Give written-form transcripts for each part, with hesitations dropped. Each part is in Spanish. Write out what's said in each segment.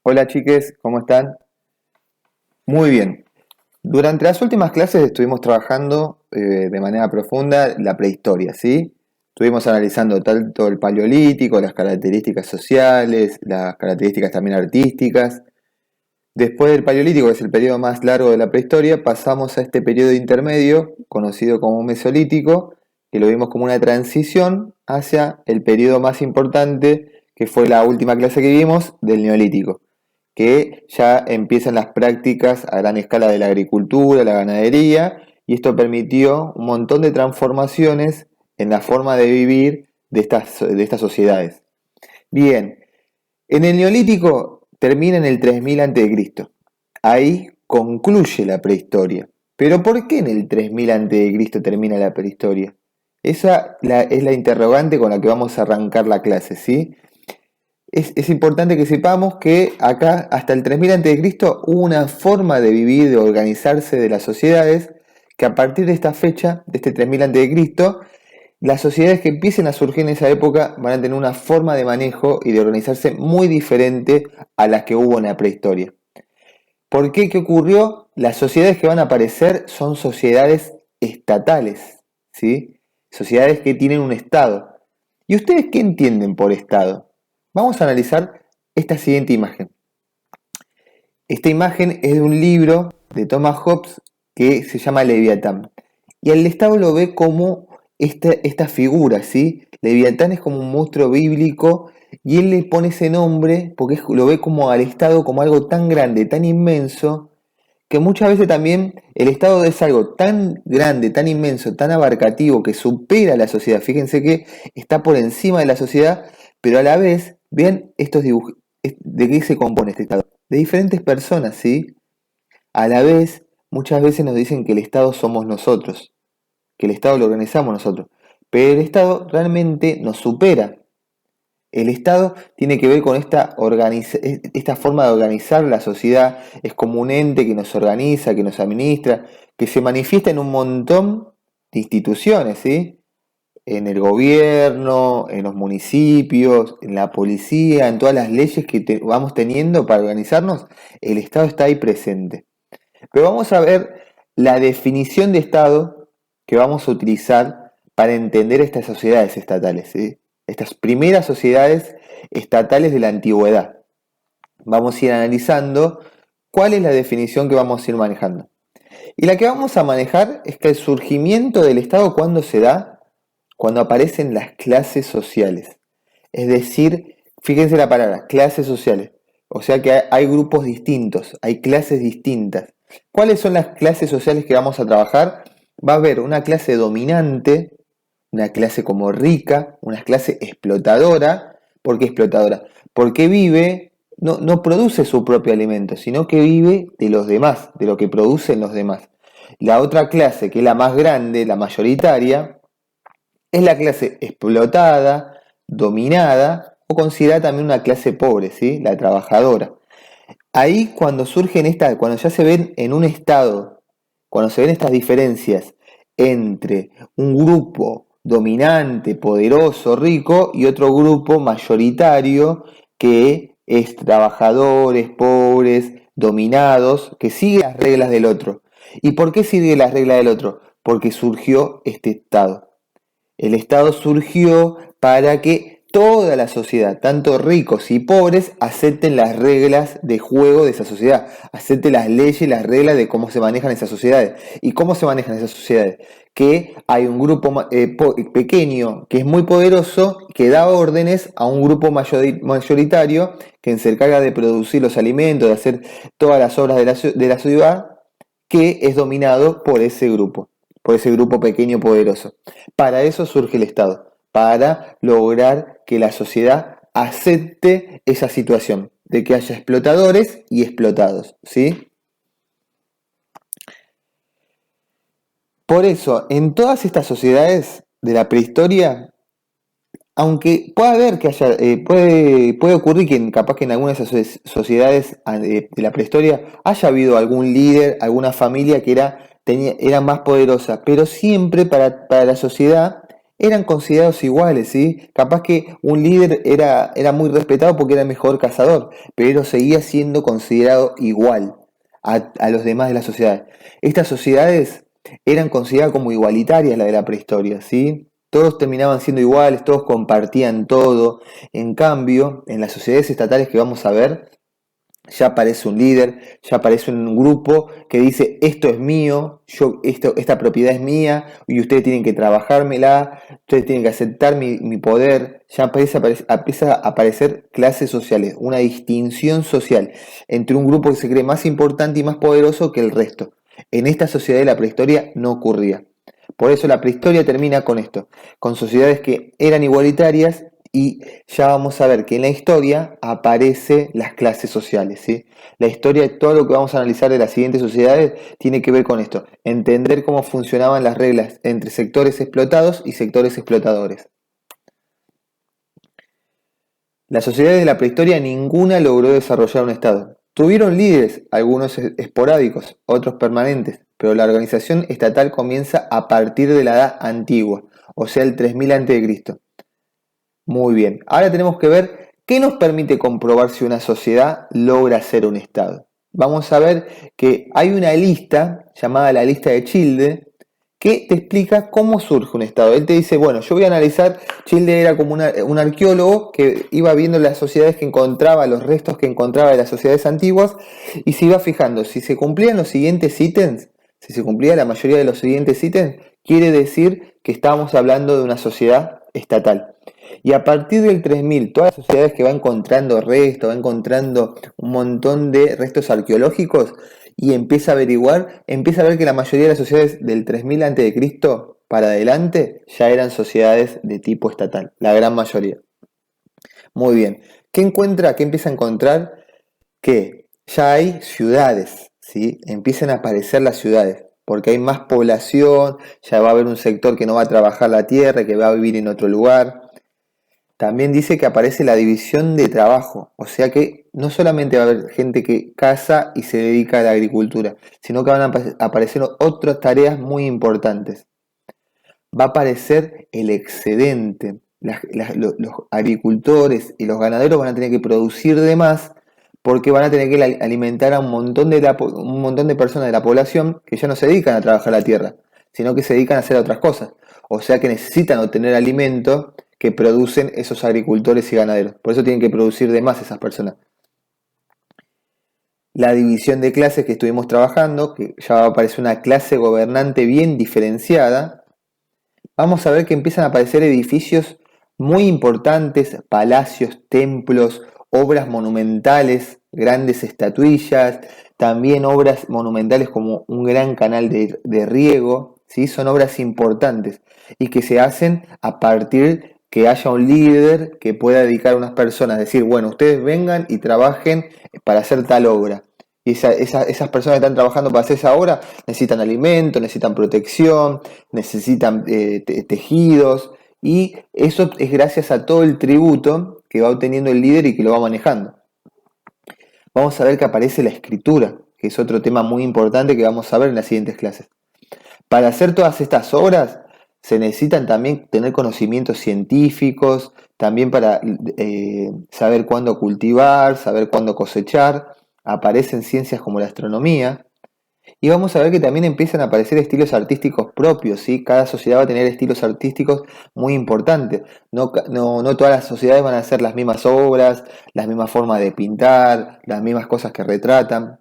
Hola chiques, ¿cómo están? Muy bien. Durante las últimas clases estuvimos trabajando de manera profunda la prehistoria, ¿sí? Estuvimos analizando tanto el paleolítico, las características sociales, las características también artísticas. Después del paleolítico, que es el periodo más largo de la prehistoria, pasamos a este periodo intermedio, conocido como mesolítico, que lo vimos como una transición hacia el periodo más importante, que fue la última clase que vimos, del neolítico, que ya empiezan las prácticas a gran escala de la agricultura, la ganadería, y esto permitió un montón de transformaciones en la forma de vivir de estas sociedades. Bien, en el Neolítico termina en el 3000 a.C. Ahí concluye la prehistoria. Pero ¿por qué en el 3000 a.C. termina la prehistoria? Es la interrogante con la que vamos a arrancar la clase, ¿sí? Es importante que sepamos que acá, hasta el 3000 a.C., hubo una forma de vivir, de organizarse de las sociedades, que a partir de esta fecha, de este 3000 a.C., las sociedades que empiecen a surgir en esa época van a tener una forma de manejo y de organizarse muy diferente a las que hubo en la prehistoria. ¿Por qué? ¿Qué ocurrió? Las sociedades que van a aparecer son sociedades estatales, ¿sí? Sociedades que tienen un Estado. ¿Y ustedes qué entienden por Estado? Vamos a analizar esta siguiente imagen. Esta imagen es de un libro de Thomas Hobbes que se llama Leviatán. Y el Estado lo ve como esta figura, ¿sí? Leviatán es como un monstruo bíblico y él le pone ese nombre porque lo ve como al Estado como algo tan grande, tan inmenso, que muchas veces también el Estado es algo tan grande, tan inmenso, tan abarcativo, que supera a la sociedad. Fíjense que está por encima de la sociedad, pero a la vez, vean estos dibujos, ¿de qué se compone este Estado? De diferentes personas, ¿sí? A la vez, muchas veces nos dicen que el Estado somos nosotros, que el Estado lo organizamos nosotros, pero el Estado realmente nos supera. El Estado tiene que ver con esta forma de organizar la sociedad, es como un ente que nos organiza, que nos administra, que se manifiesta en un montón de instituciones, ¿sí? En el gobierno, en los municipios, en la policía, en todas las leyes que vamos teniendo para organizarnos, el Estado está ahí presente. Pero vamos a ver la definición de Estado que vamos a utilizar para entender estas sociedades estatales, ¿sí? Estas primeras sociedades estatales de la antigüedad. Vamos a ir analizando cuál es la definición que vamos a ir manejando. Y la que vamos a manejar es que el surgimiento del Estado, ¿cuándo se da? Cuando aparecen las clases sociales. Es decir, fíjense la palabra, clases sociales. O sea que hay grupos distintos, hay clases distintas. ¿Cuáles son las clases sociales que vamos a trabajar? Va a haber una clase dominante, una clase como rica, una clase explotadora. ¿Por qué explotadora? Porque vive, no produce su propio alimento, sino que vive de los demás, de lo que producen los demás. La otra clase, que es la más grande, la mayoritaria, es la clase explotada, dominada o considerada también una clase pobre, ¿sí? La trabajadora. Ahí cuando ya se ven en un estado, cuando se ven estas diferencias entre un grupo dominante, poderoso, rico y otro grupo mayoritario que es trabajadores, pobres, dominados, que sigue las reglas del otro. ¿Y por qué sigue las reglas del otro? Porque surgió este estado. El Estado surgió para que toda la sociedad, tanto ricos y pobres, acepten las reglas de juego de esa sociedad, acepten las leyes, las reglas de cómo se manejan esas sociedades. ¿Y cómo se manejan esas sociedades? Que hay un grupo pequeño que es muy poderoso, que da órdenes a un grupo mayoritario que se encarga de producir los alimentos, de hacer todas las obras de la ciudad, que es dominado por ese grupo pequeño poderoso. Para eso surge el Estado, para lograr que la sociedad acepte esa situación, de que haya explotadores y explotados, ¿sí? Por eso, en todas estas sociedades de la prehistoria, aunque pueda haber que haya, puede ocurrir que capaz que en algunas de esas sociedades de la prehistoria haya habido algún líder, alguna familia que era más poderosa, pero siempre para la sociedad eran considerados iguales, ¿sí? Capaz que un líder era muy respetado porque era el mejor cazador, pero seguía siendo considerado igual a los demás de la sociedad. Estas sociedades eran consideradas como igualitarias, la de la prehistoria, ¿sí? Todos terminaban siendo iguales, todos compartían todo. En cambio, en las sociedades estatales que vamos a ver, ya aparece un líder, ya aparece un grupo que dice esto es mío, esta propiedad es mía y ustedes tienen que trabajármela, ustedes tienen que aceptar mi poder, ya empieza a aparecer clases sociales, una distinción social entre un grupo que se cree más importante y más poderoso que el resto. En esta sociedad de la prehistoria no ocurría. Por eso la prehistoria termina con esto, con sociedades que eran igualitarias y ya vamos a ver que en la historia aparecen las clases sociales, ¿sí? La historia, todo lo que vamos a analizar de las siguientes sociedades tiene que ver con esto, entender cómo funcionaban las reglas entre sectores explotados y sectores explotadores. Las sociedades de la prehistoria ninguna logró desarrollar un Estado. Tuvieron líderes, algunos esporádicos, otros permanentes, pero la organización estatal comienza a partir de la Edad Antigua, o sea, el 3000 a.C. Muy bien, ahora tenemos que ver qué nos permite comprobar si una sociedad logra ser un Estado. Vamos a ver que hay una lista llamada la lista de Childe que te explica cómo surge un Estado. Él te dice, bueno, yo voy a analizar, Childe era como un arqueólogo que iba viendo las sociedades que encontraba, los restos que encontraba de las sociedades antiguas y se iba fijando si se cumplían los siguientes ítems, si se cumplía la mayoría de los siguientes ítems, quiere decir que estábamos hablando de una sociedad estatal. Y a partir del 3000, todas las sociedades que va encontrando restos, va encontrando un montón de restos arqueológicos y empieza a averiguar, empieza a ver que la mayoría de las sociedades del 3000 a.C. para adelante ya eran sociedades de tipo estatal, la gran mayoría. Muy bien, ¿qué encuentra? ¿Qué empieza a encontrar? Que ya hay ciudades, ¿sí? Empiezan a aparecer las ciudades, porque hay más población, ya va a haber un sector que no va a trabajar la tierra, que va a vivir en otro lugar. También dice que aparece la división de trabajo, o sea que no solamente va a haber gente que caza y se dedica a la agricultura, sino que van a aparecer otras tareas muy importantes. Va a aparecer el excedente. Los agricultores y los ganaderos van a tener que producir de más porque van a tener que alimentar a un montón de personas de la población que ya no se dedican a trabajar la tierra, sino que se dedican a hacer otras cosas. O sea que necesitan obtener alimento que producen esos agricultores y ganaderos. Por eso tienen que producir de más esas personas. La división de clases que estuvimos trabajando, que ya va a aparecer una clase gobernante bien diferenciada, vamos a ver que empiezan a aparecer edificios muy importantes, palacios, templos, obras monumentales, grandes estatuillas, también obras monumentales como un gran canal de riego, ¿sí? Son obras importantes y que se hacen a partir que haya un líder que pueda dedicar a unas personas, decir, bueno, ustedes vengan y trabajen para hacer tal obra. Y esas personas que están trabajando para hacer esa obra necesitan alimento, necesitan protección, necesitan tejidos, y eso es gracias a todo el tributo que va obteniendo el líder y que lo va manejando. Vamos a ver que aparece la escritura, que es otro tema muy importante que vamos a ver en las siguientes clases. Para hacer todas estas obras se necesitan también tener conocimientos científicos, también para saber cuándo cultivar, saber cuándo cosechar. Aparecen ciencias como la astronomía. Y vamos a ver que también empiezan a aparecer estilos artísticos propios, ¿sí? Cada sociedad va a tener estilos artísticos muy importantes. No todas las sociedades van a hacer las mismas obras, las mismas formas de pintar, las mismas cosas que retratan.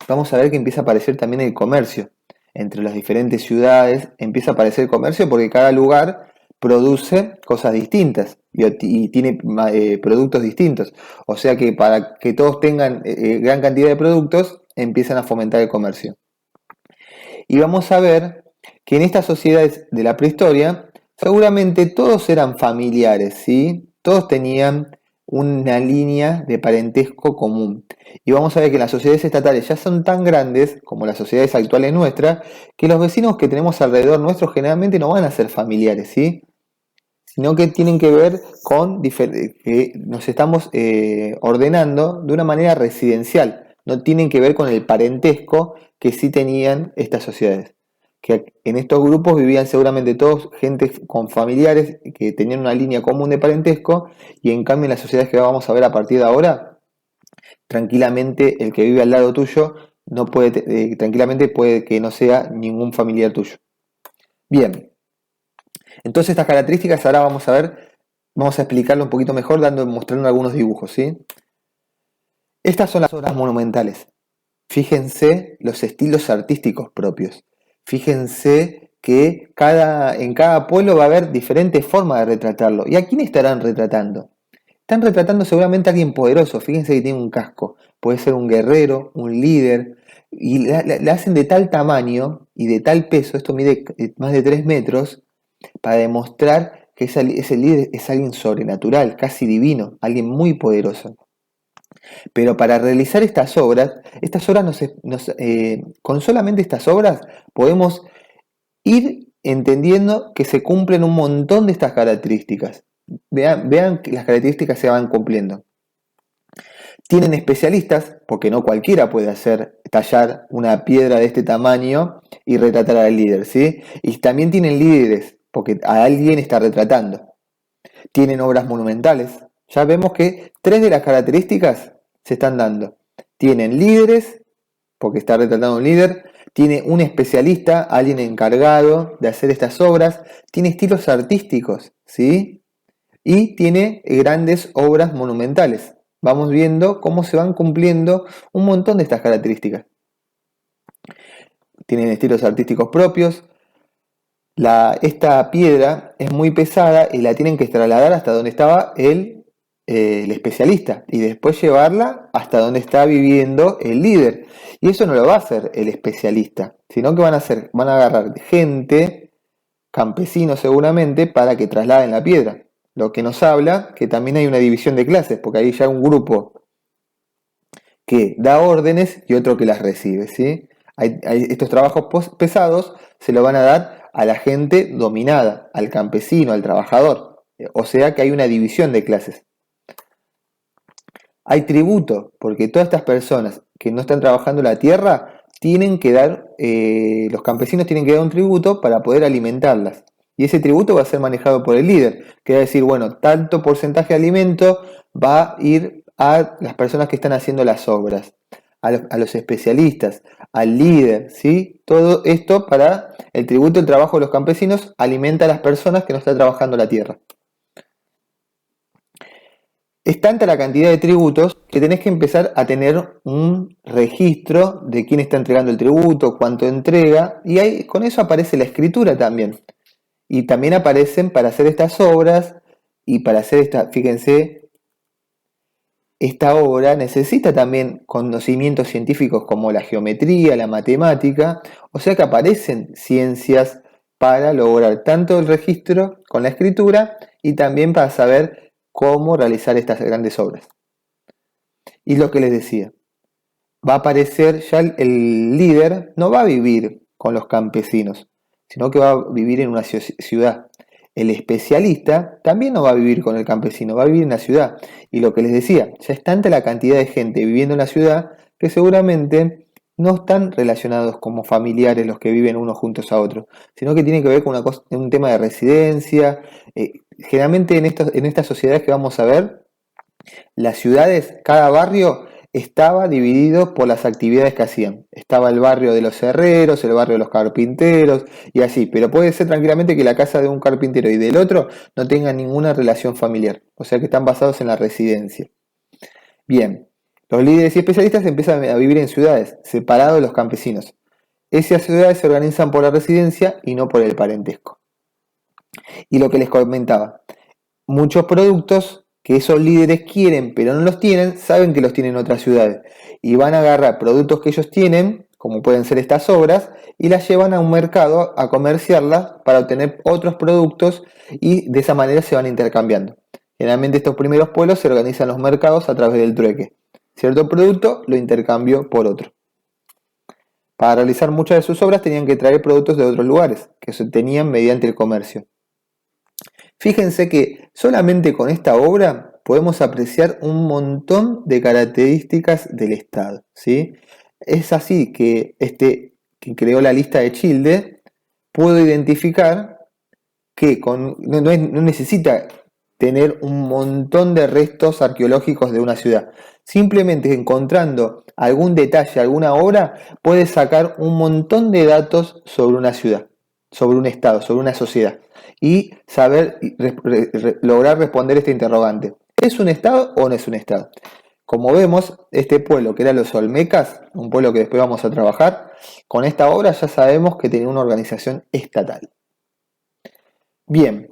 Vamos a ver que empieza a aparecer también el comercio. Entre las diferentes ciudades empieza a aparecer el comercio porque cada lugar produce cosas distintas y tiene productos distintos. O sea que para que todos tengan gran cantidad de productos, empiezan a fomentar el comercio. Y vamos a ver que en estas sociedades de la prehistoria, seguramente todos eran familiares, ¿sí? Todos tenían una línea de parentesco común. Y vamos a ver que las sociedades estatales ya son tan grandes como las sociedades actuales nuestras, que los vecinos que tenemos alrededor nuestro generalmente no van a ser familiares, ¿sí? Sino que tienen que ver con que nos estamos ordenando de una manera residencial. No tienen que ver con el parentesco que sí tenían estas sociedades. que en estos grupos vivían seguramente todos gente con familiares que tenían una línea común de parentesco, y en cambio en las sociedades que vamos a ver a partir de ahora, tranquilamente el que vive al lado tuyo no puede, tranquilamente puede que no sea ningún familiar tuyo. Bien, entonces estas características ahora vamos a ver, vamos a explicarlo un poquito mejor mostrando algunos dibujos, ¿sí? Estas son las obras monumentales. Fíjense los estilos artísticos propios. Fíjense que en cada pueblo va a haber diferentes formas de retratarlo. ¿Y a quién estarán retratando? Están retratando seguramente a alguien poderoso. Fíjense que tiene un casco. Puede ser un guerrero, un líder. Y la hacen de tal tamaño y de tal peso, esto mide más de 3 metros, para demostrar que ese líder es alguien sobrenatural, casi divino, alguien muy poderoso. Pero para realizar con solamente estas obras podemos ir entendiendo que se cumplen un montón de estas características. Vean que las características se van cumpliendo. Tienen especialistas, porque no cualquiera puede tallar una piedra de este tamaño y retratar al líder, ¿sí? Y también tienen líderes, porque a alguien está retratando. Tienen obras monumentales. Ya vemos que 3 de las características se están dando. Tienen líderes, porque está retratando un líder. Tiene un especialista, alguien encargado de hacer estas obras. Tiene estilos artísticos, ¿sí? Y tiene grandes obras monumentales. Vamos viendo cómo se van cumpliendo un montón de estas características. Tienen estilos artísticos propios. Esta piedra es muy pesada y la tienen que trasladar hasta donde estaba el especialista y después llevarla hasta donde está viviendo el líder. Y eso no lo va a hacer el especialista, sino que van a agarrar gente, campesinos seguramente, para que trasladen la piedra. Lo que nos habla que también hay una división de clases, porque hay ya un grupo que da órdenes y otro que las recibe, ¿sí? Estos trabajos pesados se lo van a dar a la gente dominada, al campesino, al trabajador. O sea que hay una división de clases. Hay tributo, porque todas estas personas que no están trabajando la tierra tienen que dar, los campesinos tienen que dar un tributo para poder alimentarlas. Y ese tributo va a ser manejado por el líder, que va a decir, bueno, tanto porcentaje de alimento va a ir a las personas que están haciendo las obras, a los especialistas, al líder, ¿sí? Todo esto para el tributo, el trabajo de los campesinos alimenta a las personas que no están trabajando la tierra. Es tanta la cantidad de tributos que tenés que empezar a tener un registro de quién está entregando el tributo, cuánto entrega, y con eso aparece la escritura también. Y también aparecen para hacer estas obras y para hacer fíjense, esta obra necesita también conocimientos científicos como la geometría, la matemática, o sea que aparecen ciencias para lograr tanto el registro con la escritura y también para saber cómo realizar estas grandes obras. Y lo que les decía, va a aparecer ya el líder, no va a vivir con los campesinos, sino que va a vivir en una ciudad. El especialista también no va a vivir con el campesino, va a vivir en la ciudad. Y lo que les decía, ya es tanta la cantidad de gente viviendo en la ciudad que seguramente no están relacionados como familiares los que viven unos juntos a otros, sino que tiene que ver con un tema de residencia. Generalmente en estas sociedades que vamos a ver, las ciudades, cada barrio estaba dividido por las actividades que hacían. Estaba el barrio de los herreros, el barrio de los carpinteros y así. Pero puede ser tranquilamente que la casa de un carpintero y del otro no tengan ninguna relación familiar. O sea que están basados en la residencia. Bien, los líderes y especialistas empiezan a vivir en ciudades, separados de los campesinos. Esas ciudades se organizan por la residencia y no por el parentesco. Y lo que les comentaba, muchos productos que esos líderes quieren pero no los tienen, saben que los tienen en otras ciudades y van a agarrar productos que ellos tienen, como pueden ser estas obras, y las llevan a un mercado a comerciarlas para obtener otros productos y de esa manera se van intercambiando. Generalmente estos primeros pueblos se organizan los mercados a través del trueque. Cierto producto lo intercambio por otro. Para realizar muchas de sus obras tenían que traer productos de otros lugares, que se obtenían mediante el comercio. Fíjense que solamente con esta obra podemos apreciar un montón de características del Estado, ¿sí? Es así que que creó la lista de Childe puedo identificar que no necesita tener un montón de restos arqueológicos de una ciudad. Simplemente encontrando algún detalle, alguna obra, puedes sacar un montón de datos sobre una ciudad, sobre un estado, sobre una sociedad. Y saber, lograr responder este interrogante. ¿Es un estado o no es un estado? Como vemos, este pueblo, que eran los Olmecas, un pueblo que después vamos a trabajar, con esta obra ya sabemos que tenía una organización estatal. Bien,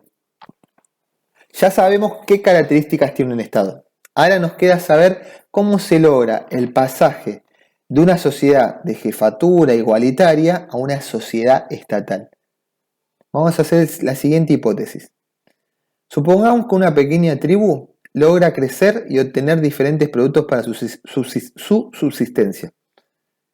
ya sabemos qué características tiene un Estado. Ahora nos queda saber cómo se logra el pasaje de una sociedad de jefatura igualitaria a una sociedad estatal. Vamos a hacer la siguiente hipótesis. Supongamos que una pequeña tribu logra crecer y obtener diferentes productos para su subsistencia.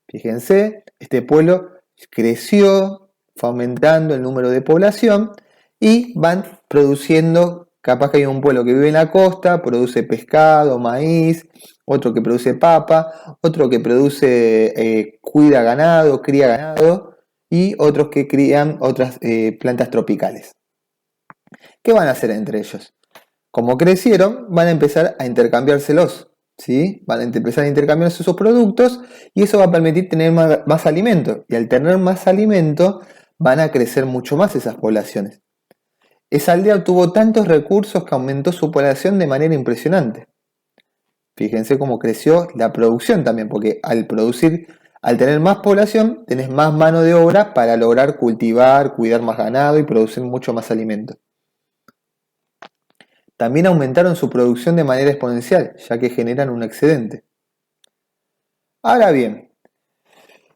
Fíjense, este pueblo creció, fue aumentando el número de población y van produciendo, capaz que hay un pueblo que vive en la costa, produce pescado, maíz, otro que produce papa, otro que produce, cuida ganado, cría ganado y otros que crían otras plantas tropicales. ¿Qué van a hacer entre ellos? Como crecieron, van a empezar a intercambiárselos, ¿sí? Van a empezar a intercambiarse esos productos y eso va a permitir tener más alimento. Y al tener más alimento, van a crecer mucho más esas poblaciones. Esa aldea obtuvo tantos recursos que aumentó su población de manera impresionante. Fíjense cómo creció la producción también, porque al tener más población, tenés más mano de obra para lograr cultivar, cuidar más ganado y producir mucho más alimento. También aumentaron su producción de manera exponencial, ya que generan un excedente. Ahora bien,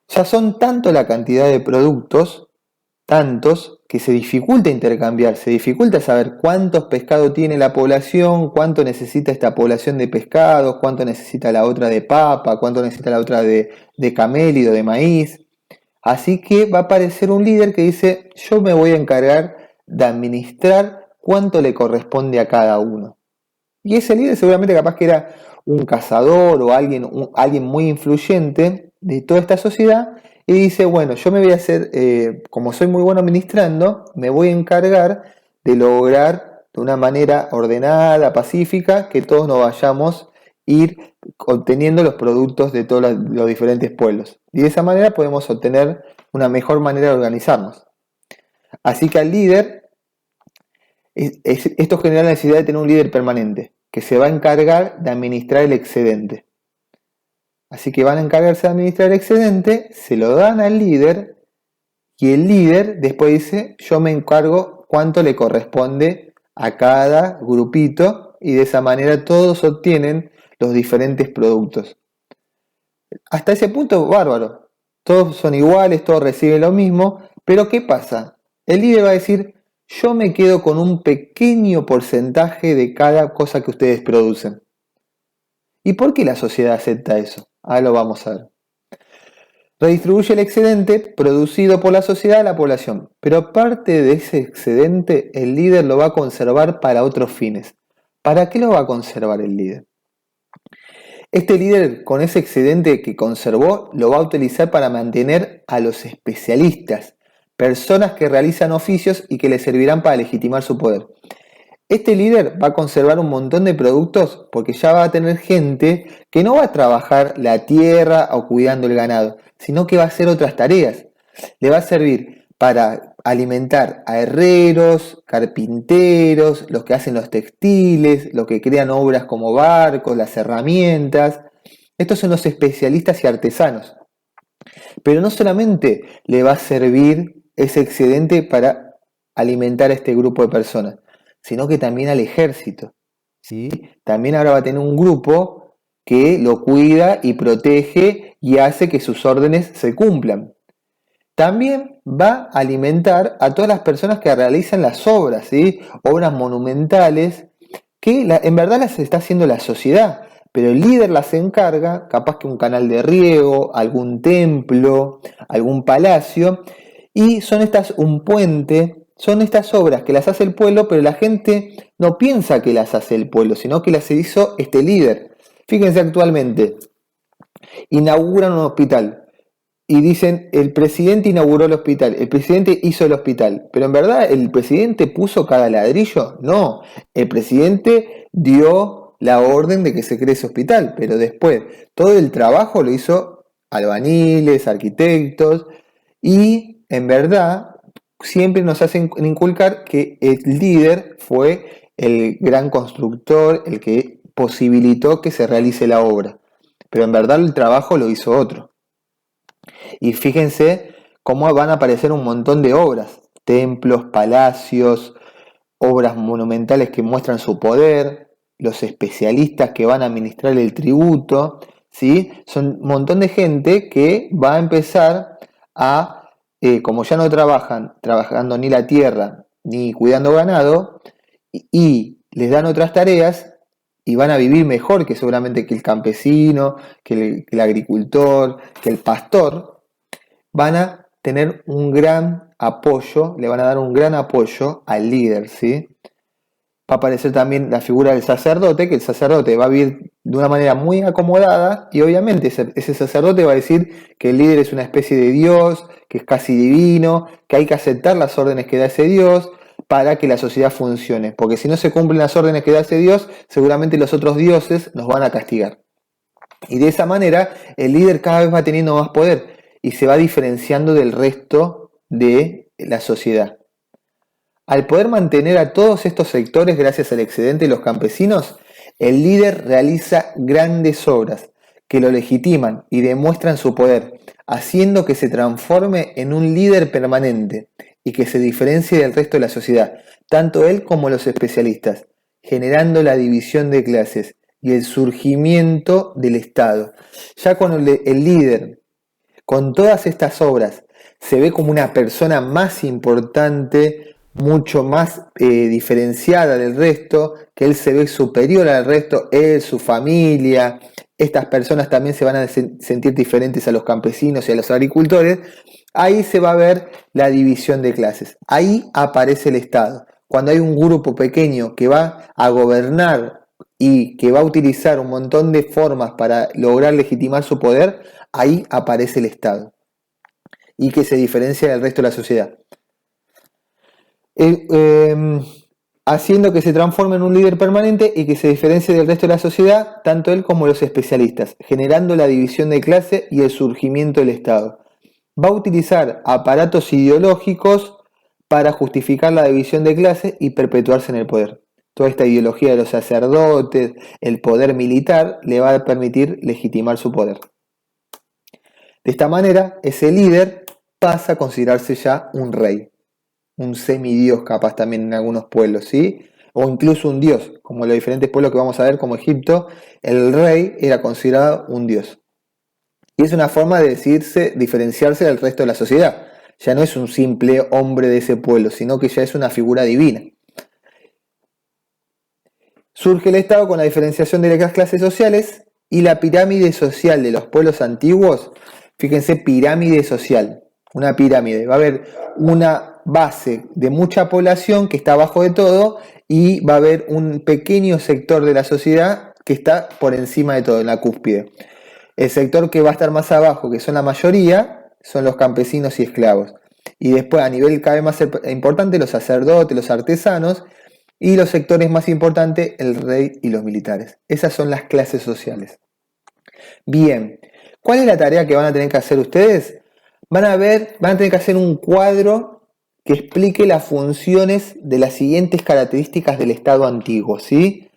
ya son tanto la cantidad de productos, tantos, que se dificulta intercambiar, se dificulta saber cuántos pescados tiene la población, cuánto necesita esta población de pescados, cuánto necesita la otra de papa, cuánto necesita la otra de camélido, de maíz. Así que va a aparecer un líder que dice, yo me voy a encargar de administrar cuánto le corresponde a cada uno. Y ese líder seguramente capaz que era un cazador o alguien muy influyente de toda esta sociedad y dice, bueno, yo me voy a hacer, como soy muy bueno administrando, me voy a encargar de lograr de una manera ordenada, pacífica, que todos nos vayamos a ir obteniendo los productos de todos los diferentes pueblos. Y de esa manera podemos obtener una mejor manera de organizarnos. Así que al líder, esto genera la necesidad de tener un líder permanente, que se va a encargar de administrar el excedente. Así que van a encargarse de administrar el excedente, se lo dan al líder, y el líder después dice, yo me encargo cuánto le corresponde a cada grupito, y de esa manera todos obtienen los diferentes productos. Hasta ese punto, bárbaro. Todos son iguales, todos reciben lo mismo, pero ¿qué pasa? El líder va a decir, yo me quedo con un pequeño porcentaje de cada cosa que ustedes producen. ¿Y por qué la sociedad acepta eso? Ahora lo vamos a ver. Redistribuye el excedente producido por la sociedad a la población, pero parte de ese excedente el líder lo va a conservar para otros fines. ¿Para qué lo va a conservar el líder? Este líder, con ese excedente que conservó, lo va a utilizar para mantener a los especialistas, personas que realizan oficios y que le servirán para legitimar su poder. Este líder va a conservar un montón de productos porque ya va a tener gente que no va a trabajar la tierra o cuidando el ganado, sino que va a hacer otras tareas. Le va a servir para alimentar a herreros, carpinteros, los que hacen los textiles, los que crean obras como barcos, las herramientas. Estos son los especialistas y artesanos. Pero no solamente le va a servir ese excedente para alimentar a este grupo de personas, sino que también al ejército, ¿sí? También ahora va a tener un grupo que lo cuida y protege y hace que sus órdenes se cumplan. También va a alimentar a todas las personas que realizan las obras, ¿sí? Obras monumentales que en verdad las está haciendo la sociedad, pero el líder las encarga, capaz que un canal de riego, algún templo, algún palacio, y un puente. Son estas obras que las hace el pueblo, pero la gente no piensa que las hace el pueblo, sino que las hizo este líder. Fíjense actualmente, inauguran un hospital. y dicen, el presidente inauguró el hospital, el presidente hizo el hospital, pero en verdad el presidente puso cada ladrillo, no, el presidente dio la orden de que se cree ese hospital, pero después todo el trabajo lo hizo albañiles, arquitectos, y en verdad siempre nos hacen inculcar que el líder fue el gran constructor, el que posibilitó que se realice la obra, pero en verdad el trabajo lo hizo otro. Y fíjense cómo van a aparecer un montón de obras, templos, palacios, obras monumentales que muestran su poder, los especialistas que van a administrar el tributo, ¿sí? Son un montón de gente que va a empezar a, como ya no trabajan trabajando ni la tierra ni cuidando ganado, y les dan otras tareas y van a vivir mejor que seguramente que el campesino, que el agricultor, que el pastor, van a tener un gran apoyo, le van a dar un gran apoyo al líder, ¿sí? Va a aparecer también la figura del sacerdote, que el sacerdote va a vivir de una manera muy acomodada y obviamente ese sacerdote va a decir que el líder es una especie de Dios, que es casi divino, que hay que aceptar las órdenes que da ese Dios para que la sociedad funcione, porque si no se cumplen las órdenes que da ese Dios, seguramente los otros dioses nos van a castigar. Y de esa manera el líder cada vez va teniendo más poder y se va diferenciando del resto de la sociedad. Al poder mantener a todos estos sectores gracias al excedente de los campesinos, el líder realiza grandes obras que lo legitiman y demuestran su poder, haciendo que se transforme en un líder permanente y que se diferencie del resto de la sociedad, tanto él como los especialistas, generando la división de clases y el surgimiento del Estado. Ya cuando el líder, con todas estas obras, se ve como una persona más importante, mucho más diferenciada del resto, que él se ve superior al resto, él, su familia, estas personas también se van a sentir diferentes a los campesinos y a los agricultores, ahí se va a ver la división de clases, ahí aparece el Estado. Cuando hay un grupo pequeño que va a gobernar y que va a utilizar un montón de formas para lograr legitimar su poder, ahí aparece el Estado y que se diferencia del resto de la sociedad. Haciendo que se transforme en un líder permanente y que se diferencie del resto de la sociedad, tanto él como los especialistas, generando la división de clase y el surgimiento del Estado. Va a utilizar aparatos ideológicos para justificar la división de clase y perpetuarse en el poder. Toda esta ideología de los sacerdotes, el poder militar, le va a permitir legitimar su poder. De esta manera, ese líder pasa a considerarse ya un rey, un semidios capaz también en algunos pueblos, ¿sí? O incluso un dios, como los diferentes pueblos que vamos a ver, como Egipto, el rey era considerado un dios. Y es una forma de diferenciarse del resto de la sociedad. Ya no es un simple hombre de ese pueblo, sino que ya es una figura divina. Surge el Estado con la diferenciación de las clases sociales y la pirámide social de los pueblos antiguos. Fíjense, pirámide social, una pirámide. Va a haber una base de mucha población que está abajo de todo y va a haber un pequeño sector de la sociedad que está por encima de todo, en la cúspide. El sector que va a estar más abajo, que son la mayoría, son los campesinos y esclavos. Y después, a nivel cada vez más importante, los sacerdotes, los artesanos, y los sectores más importantes, el rey y los militares. Esas son las clases sociales. Bien, ¿cuál es la tarea que van a tener que hacer ustedes? Van a tener que hacer un cuadro que explique las funciones de las siguientes características del Estado antiguo, ¿sí?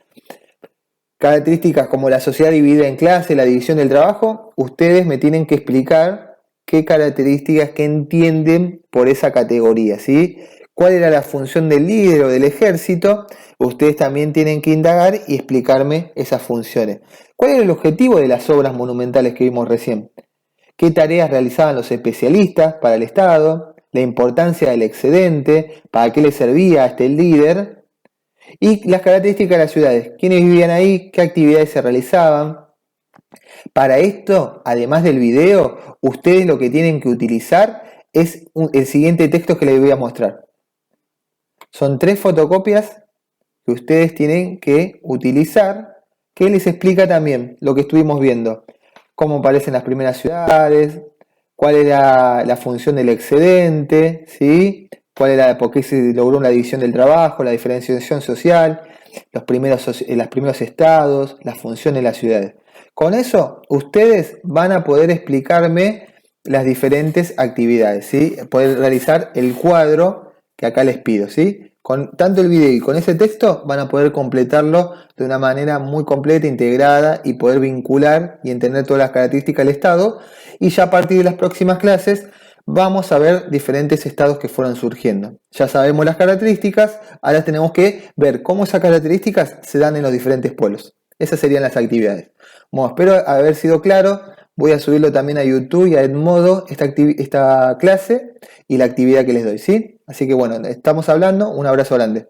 Características como la sociedad dividida en clases, la división del trabajo, ustedes me tienen que explicar qué características que entienden por esa categoría, ¿sí? ¿Cuál era la función del líder o del ejército? Ustedes también tienen que indagar y explicarme esas funciones. ¿Cuál era el objetivo de las obras monumentales que vimos recién? ¿Qué tareas realizaban los especialistas para el Estado? La importancia del excedente, para qué le servía a este líder. Y las características de las ciudades, quiénes vivían ahí, qué actividades se realizaban. Para esto, además del video, ustedes lo que tienen que utilizar es el siguiente texto que les voy a mostrar. Son 3 fotocopias que ustedes tienen que utilizar, que les explica también lo que estuvimos viendo. Cómo aparecen las primeras ciudades, cuál era la función del excedente, ¿sí? Cuál era, por qué se logró una división del trabajo, la diferenciación social, los primeros estados, las funciones de las ciudades. Con eso, ustedes van a poder explicarme las diferentes actividades, ¿sí? Poder realizar el cuadro que acá les pido, ¿sí? Con tanto el video y con ese texto van a poder completarlo de una manera muy completa, integrada y poder vincular y entender todas las características del estado. Y ya a partir de las próximas clases vamos a ver diferentes estados que fueron surgiendo. Ya sabemos las características, ahora tenemos que ver cómo esas características se dan en los diferentes polos. Esas serían las actividades. Bueno, espero haber sido claro. Voy a subirlo también a YouTube y a Edmodo esta clase y la actividad que les doy, ¿sí? Así que bueno, estamos hablando. Un abrazo grande.